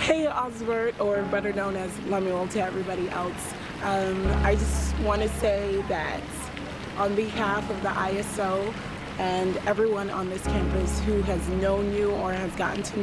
Hey Osbert, or better known as Lemuel to everybody else. I just want to say that on behalf of the ISO and everyone on this campus who has known you or has gotten to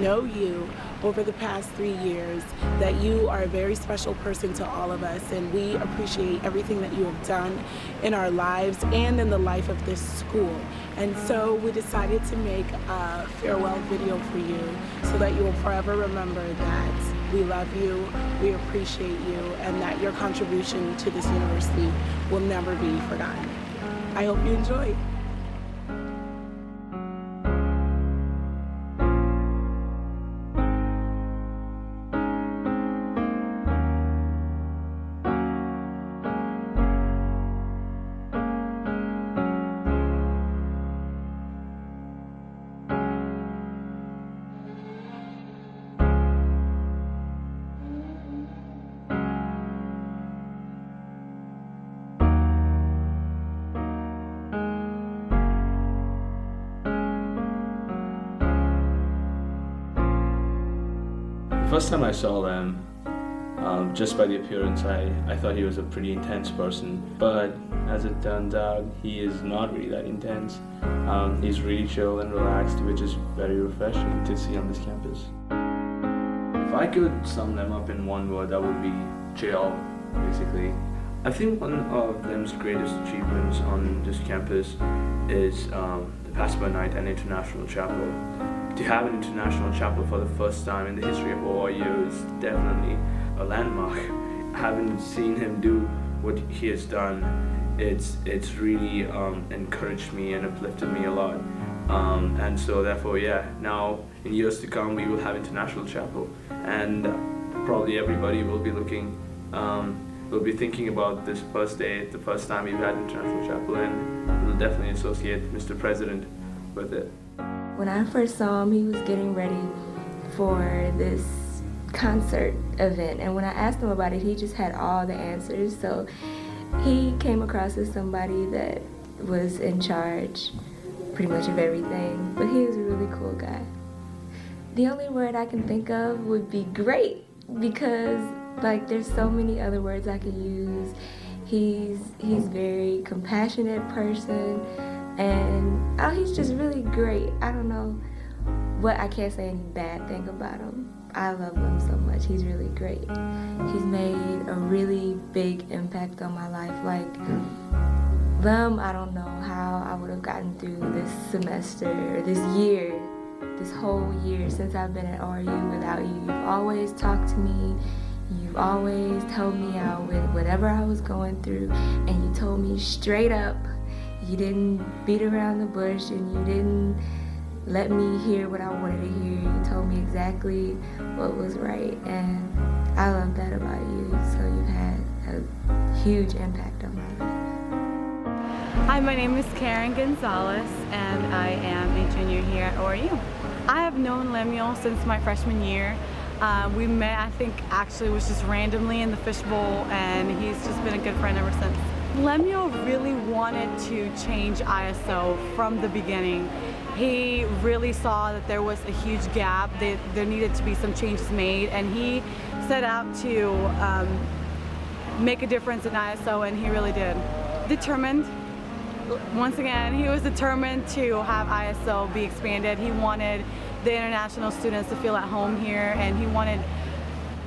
know you over the past 3 years, that you are a very special person to all of us, and we appreciate everything that you have done in our lives and in the life of this school. And so we decided to make a farewell video for you so that you will forever remember that we love you, we appreciate you, and that your contribution to this university will never be forgotten. I hope you enjoy. The first time I saw Lem, just by the appearance, I thought he was a pretty intense person. But as it turns out, he is not really that intense. He's really chill and relaxed, which is very refreshing to see on this campus. If I could sum Lem up in one word, that would be chill, basically. I think one of Lem's greatest achievements on this campus is the Passover night and International Chapel. To have an international chapel for the first time in the history of ORU is definitely a landmark. Having seen him do what he has done, it's really encouraged me and uplifted me a lot. And so therefore, yeah, now in years to come we will have international chapel, and probably everybody will be will be thinking about this first day, the first time we've had international chapel, and we'll definitely associate Mr. President with it. When I first saw him, he was getting ready for this concert event, and when I asked him about it, he just had all the answers. So he came across as somebody that was in charge pretty much of everything, but he was a really cool guy. The only word I can think of would be great, because like there's so many other words I could use. He's very compassionate person, and he's just really great. I don't know what, I can't say any bad thing about him. I love him so much. He's really great. He's made a really big impact on my life. Like them, I don't know how I would have gotten through this semester or this year, this whole year since I've been at ORU without you. You've always talked to me. You've always helped me out with whatever I was going through, and you told me straight up. You didn't beat around the bush, and you didn't let me hear what I wanted to hear. You told me exactly what was right, and I love that about you. So you've had a huge impact on my life. Hi, my name is Karen Gonzalez, and I am a junior here at ORU. I have known Lemuel since my freshman year. We met, I think, actually was just randomly in the fishbowl, and he's just been a good friend ever since. Lemuel really wanted to change ISO from the beginning. He really saw that there was a huge gap, that there needed to be some changes made, and he set out to make a difference in ISO, and he really did. Determined. Once again, he was determined to have ISO be expanded. He wanted the international students to feel at home here, and he wanted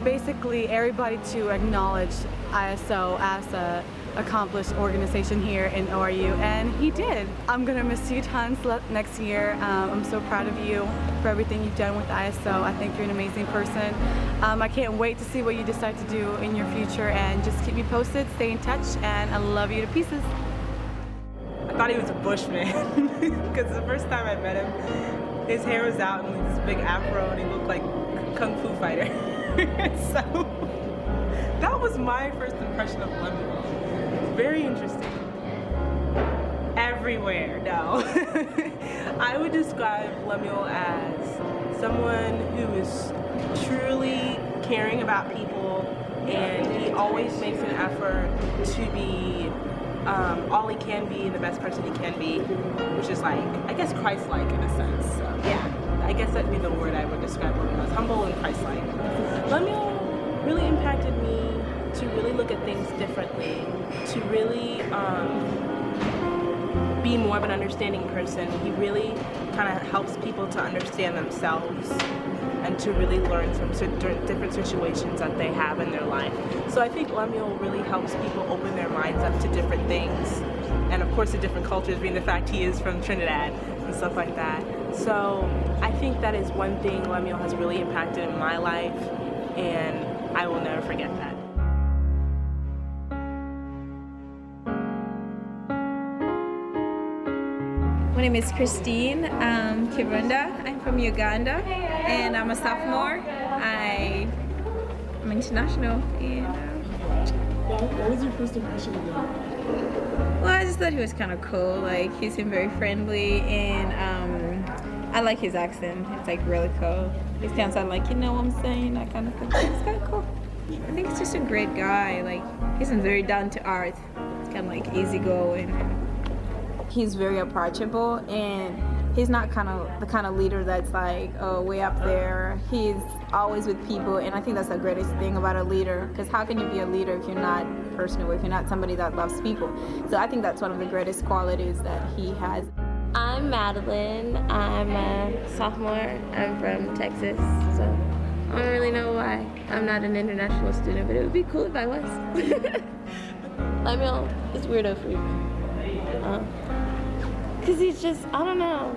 basically everybody to acknowledge ISO as a accomplished organization here in ORU, and he did. I'm gonna miss you tons next year. I'm so proud of you for everything you've done with ISO. I think you're an amazing person. I can't wait to see what you decide to do in your future, and just keep me posted, stay in touch, and I love you to pieces. I thought he was a bushman because the first time I met him, his hair was out and this big afro, and he looked like a kung fu fighter. So that was my first impression of Lemuel. Very interesting. Everywhere, no. I would describe Lemuel as someone who is truly caring about people, and he always makes an effort to be all he can be, the best person he can be, which is like, I guess, Christ-like in a sense. So, yeah. I guess that'd be the word I would describe Lemuel as, humble and Christ-like. Lemuel really impacted me to really look at things differently, to really be more of an understanding person. He really kind of helps people to understand themselves and to really learn from different situations that they have in their life. So I think Lemuel really helps people open their minds up to different things, and of course to different cultures, being the fact he is from Trinidad and stuff like that. So I think that is one thing Lemuel has really impacted in my life, and I will never forget that. My name is Christine Kibunda. I'm from Uganda, and I'm a sophomore. I'm international. And, What was your first impression of him? well, I just thought he was kind of cool. Like, he seemed very friendly, and I like his accent. It's like really cool. He sounds like, you know what I'm saying, that kind of thing. It's kind of cool. I think he's just a great guy. Like, he seems very down to earth. It's kind of like easygoing. He's very approachable, and he's not the kind of leader that's like, oh, way up there. He's always with people, and I think that's the greatest thing about a leader, because how can you be a leader if you're not personal, if you're not somebody that loves people? So I think that's one of the greatest qualities that he has. I'm Madeline. I'm a sophomore. I'm from Texas, so I don't really know why I'm not an international student, but it would be cool if I was. Lemuel is weirdo for me. Because he's just, I don't know.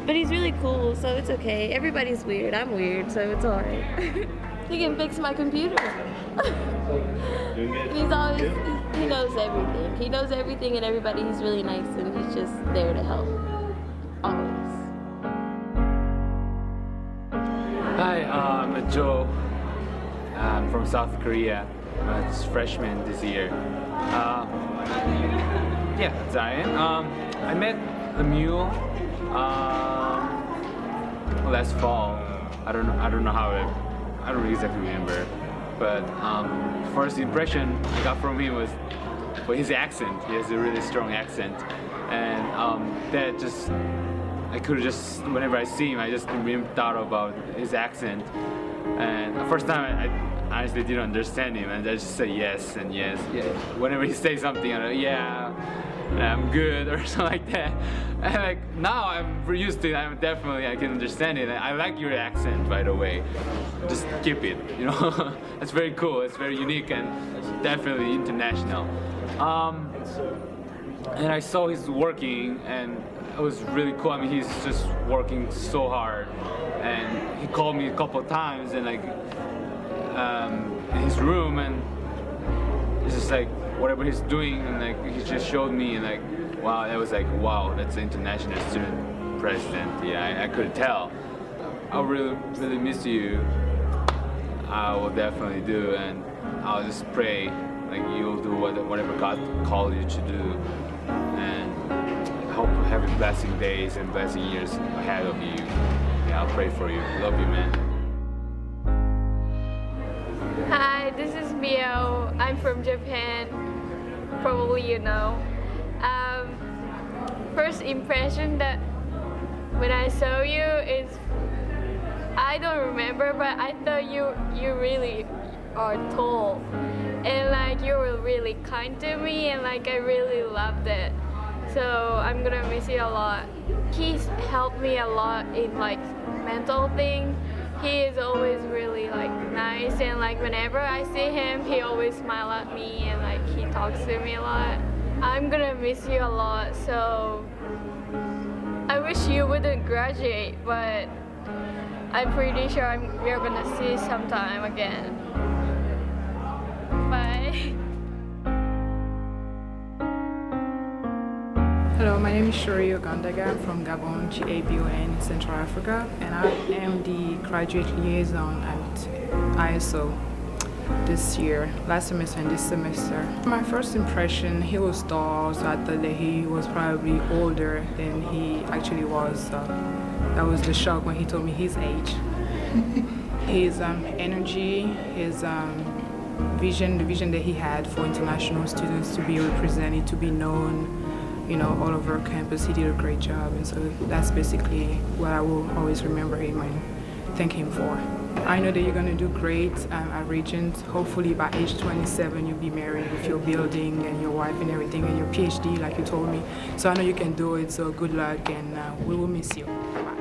But he's really cool, so it's okay. Everybody's weird. I'm weird, so it's alright. He can fix my computer. He's always, he knows everything. He knows everything and everybody. He's really nice, and he's just there to help. Always. Hi, I'm Joe. I'm from South Korea. I'm a freshman this year. Yeah, Zion. I met Lemuel last fall. I don't know how I don't exactly remember, but first impression I got from him was his accent. He has a really strong accent, and that just whenever I see him, I just really thought about his accent. And the first time I honestly didn't understand him, and I just say yes and yes. Yeah. Whenever he says something, I'm like, yeah, I'm good or something like that. And like now I'm used to it. I can understand it. I like your accent, by the way. Just keep it, you know. It's very cool. It's very unique and definitely international. And I saw he's working, and it was really cool. I mean, he's just working so hard, and he called me a couple of times, and like in his room, and it's just like whatever he's doing, and like he just showed me, and like wow, that was like wow, that's the international student president. Yeah, I could tell. I really miss you. I will definitely do, and I'll just pray like you'll do whatever God called you to do, and I hope you have blessing days and blessing years ahead of you. Yeah, I'll pray for you. Love you, man. Hi, this is Mio. I'm from Japan. Probably you know. First impression that when I saw you is, I don't remember, but I thought you really are tall, and like you were really kind to me, and like I really loved it. So I'm gonna miss you a lot. He's helped me a lot in like mental things. He is always really like nice, and like whenever I see him, he always smile at me, and like he talks to me a lot. I'm gonna miss you a lot, so I wish you wouldn't graduate, but I'm pretty sure we're gonna see sometime again. Bye. Hello, my name is Shuri Ogandaga. I'm from Gabon, GABON, Central Africa, and I am the graduate liaison at ISO this year, last semester and this semester. My first impression, he was tall, so I thought that he was probably older than he actually was. That was the shock when he told me his age. His energy, his vision, the vision that he had for international students to be represented, to be known, all over campus. He did a great job, and so that's basically what I will always remember him and thank him for. I know that you're going to do great at Regent. Hopefully by age 27 you'll be married with your building and your wife and everything and your PhD like you told me. So I know you can do it, so good luck, and we will miss you. Bye.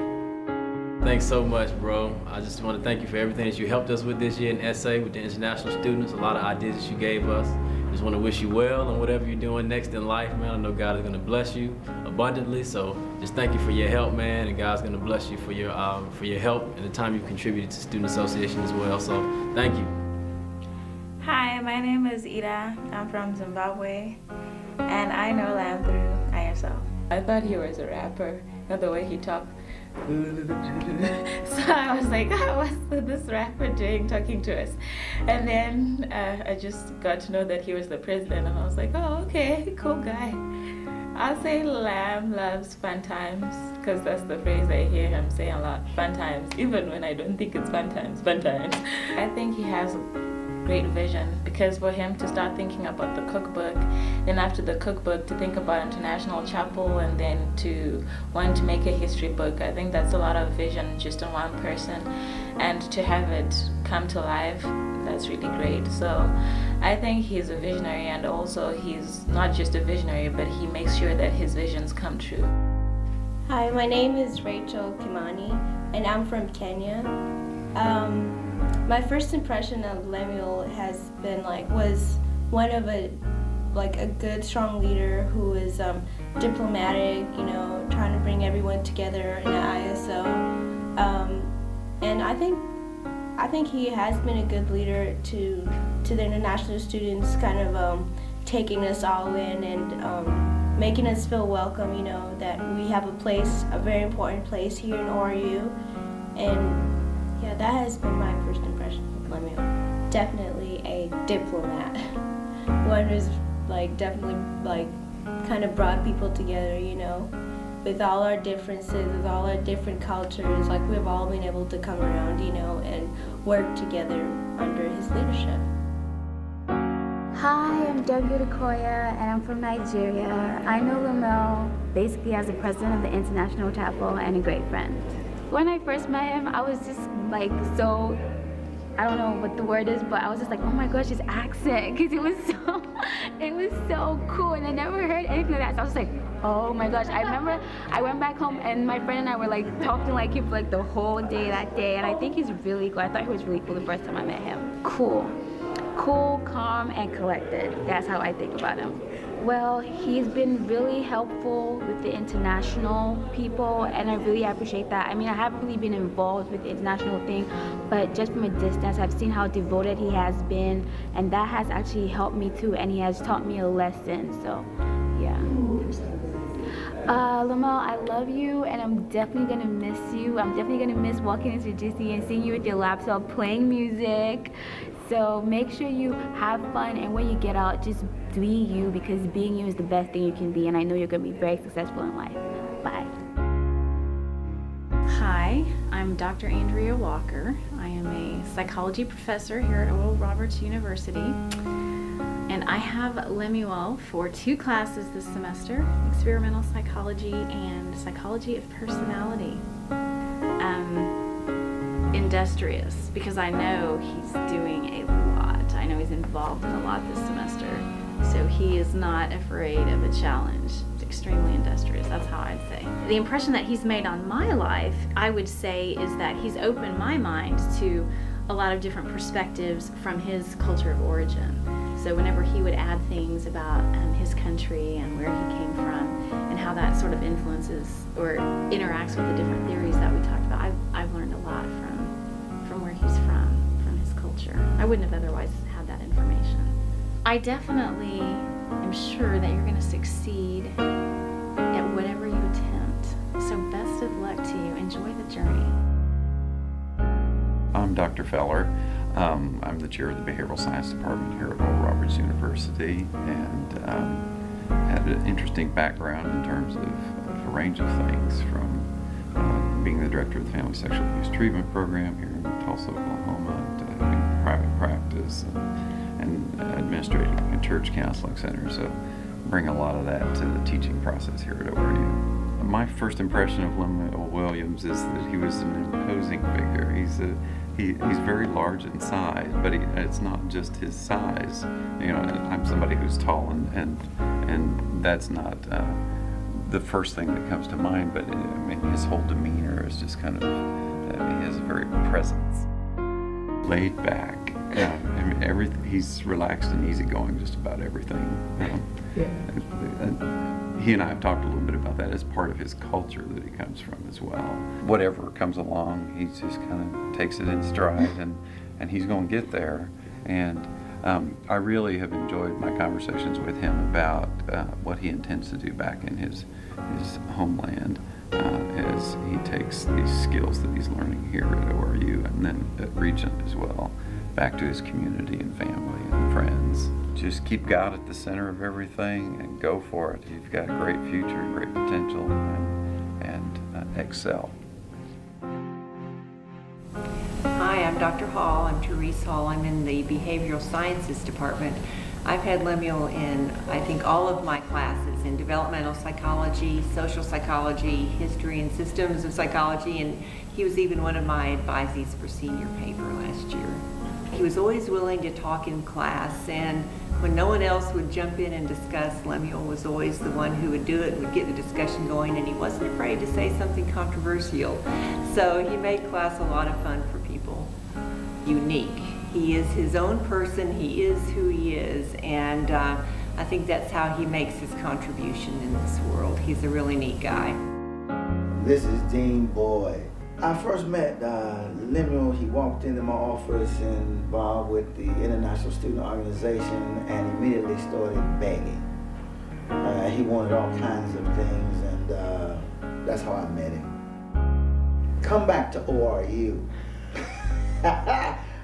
Thanks so much, bro. I just want to thank you for everything that you helped us with this year in SA with the international students, a lot of ideas that you gave us. Just want to wish you well and whatever you're doing next in life, man. I know God is going to bless you abundantly, so just thank you for your help, man, and God's going to bless you for your help and the time you've contributed to Student Association as well, so thank you. Hi, my name is Ida. I'm from Zimbabwe, and I know Lamb through ISO. I thought he was a rapper, not the way he talked. So I was like, what's this rapper doing talking to us? And then I just got to know that he was the president, and I was like, oh, okay, cool guy. I'll say Lamb loves fun times, because that's the phrase I hear him say a lot, fun times, even when I don't think it's fun times, fun times. I think he has great vision, because for him to start thinking about the cookbook, then after the cookbook to think about International Chapel, and then to want to make a history book, I think that's a lot of vision just in one person, and to have it come to life, that's really great. So I think he's a visionary, and also he's not just a visionary, but he makes sure that his visions come true. Hi, my name is Rachel Kimani, and I'm from Kenya. My first impression of Lemuel has been was one of a good, strong leader who is diplomatic, trying to bring everyone together in the ISO. And I think he has been a good leader to the international students, kind of taking us all in and making us feel welcome, that we have a very important place here in ORU. And yeah, that has been my first impression of Lemuel. Definitely a diplomat. One who's definitely kind of brought people together, with all our differences, with all our different cultures. We've all been able to come around, and work together under his leadership. Hi, I'm Debbie Odukoya, and I'm from Nigeria. I know Lemuel basically as the president of the International Chapel and a great friend. When I first met him, I was just so, I don't know what the word is, but I was just like, oh my gosh, his accent, because it was so cool, and I never heard anything like that. So I was like, oh my gosh. I remember I went back home, and my friend and I were talking like him for the whole day that day, and I think he's really cool. I thought he was really cool the first time I met him. Cool, calm, and collected. That's how I think about him. Well, he's been really helpful with the international people, and I really appreciate that. I mean, I haven't really been involved with the international thing, but just from a distance, I've seen how devoted he has been, and that has actually helped me too, and he has taught me a lesson, so yeah. Lemuel, I love you, and I'm definitely gonna miss you. I'm definitely gonna miss walking into GC and seeing you with your laptop playing music. So make sure you have fun, and when you get out, just be you, because being you is the best thing you can be, and I know you're going to be very successful in life. Bye. Hi, I'm Dr. Andrea Walker. I am a psychology professor here at Oral Roberts University, and I have Lemuel for 2 classes this semester, experimental psychology and psychology of personality. Industrious, because I know he's doing a lot. I know he's involved in a lot this semester, so he is not afraid of a challenge. He's extremely industrious, that's how I'd say. The impression that he's made on my life, I would say, is that he's opened my mind to a lot of different perspectives from his culture of origin. So whenever he would add things about his country and where he came from, and how that sort of influences or interacts with the different theories that we talked about, I've learned a lot from where he's from his culture. I wouldn't have otherwise had that information. I definitely am sure that you're going to succeed at whatever you attempt. So best of luck to you. Enjoy the journey. I'm Dr. Feller. I'm the chair of the Behavioral Science Department here at Oral Roberts University, and had an interesting background in terms of a range of things, from being the director of the Family Sexual Abuse Treatment Program here in Tulsa, Oklahoma, to having private practice and administrating a church counseling center. So bring a lot of that to the teaching process here at ORU. My first impression of Lemuel Williams is that he was an imposing figure. He's very large in size, but it's not just his size. You know, I'm somebody who's tall, and that's not the first thing that comes to mind. But I mean, his whole demeanor is just kind of he has a very presence, laid back. I mean, he's relaxed and easygoing, just about everything. He and I have talked a little bit about that as part of his culture that he comes from as well. Whatever comes along, he just kind of takes it in stride, and he's going to get there. And I really have enjoyed my conversations with him about what he intends to do back in his homeland as he takes these skills that he's learning here at ORU and then at Regent as well, back to his community and family and friends. Just keep God at the center of everything and go for it. You've got a great future, great potential, and excel. Hi, I'm Dr. Hall. I'm Therese Hall. I'm in the Behavioral Sciences Department. I've had Lemuel in, I think, all of my classes in developmental psychology, social psychology, history and systems of psychology, and he was even one of my advisees for senior paper last year. He was always willing to talk in class, and when no one else would jump in and discuss, Lemuel was always the one who would do it and would get the discussion going, and he wasn't afraid to say something controversial. So he made class a lot of fun for people. Unique. He is his own person, he is who he is, and I think that's how he makes his contribution in this world. He's a really neat guy. This is Dean Boyd. I first met Lemuel. He walked into my office involved with the International Student Organization and immediately started begging. He wanted all kinds of things, and that's how I met him. Come back to ORU.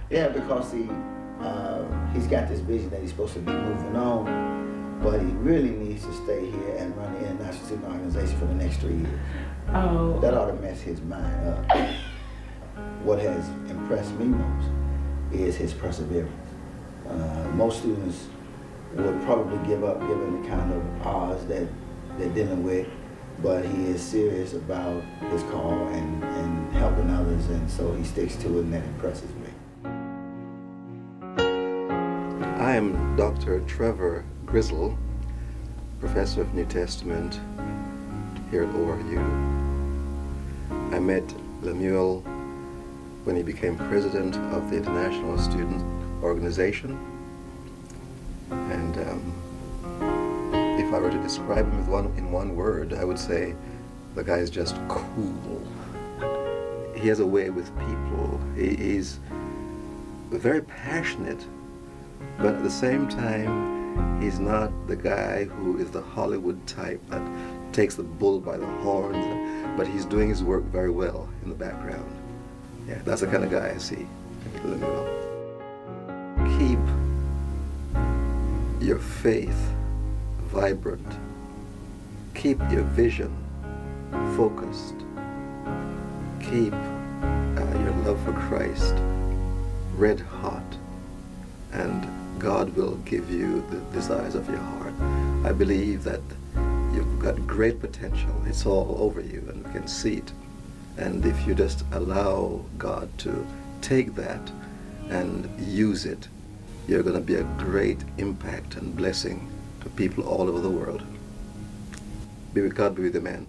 Yeah, because he's got this vision that he's supposed to be moving on, but he really needs to stay here and run the International Student Organization for the next 3 years. Oh. That ought to mess his mind up. What has impressed me most is his perseverance. Most students would probably give up given the kind of odds that they're dealing with, but he is serious about his call and helping others, and so he sticks to it, and that impresses me. I am Dr. Trevor Grizzle, Professor of New Testament here at ORU. I met Lemuel when he became president of the International Student Organization, and if I were to describe him in one word, I would say the guy is just cool. He has a way with people. He's very passionate, but at the same time, he's not the guy who is the Hollywood type that takes the bull by the horns, but he's doing his work very well in the background. Yeah, that's the kind of guy I see in Lemuel. Keep your faith vibrant. Keep your vision focused. Keep your love for Christ red hot, and God will give you the desires of your heart. I believe that you've got great potential. It's all over you, and you can see it. And if you just allow God to take that and use it, you're going to be a great impact and blessing to people all over the world. God be with you, man.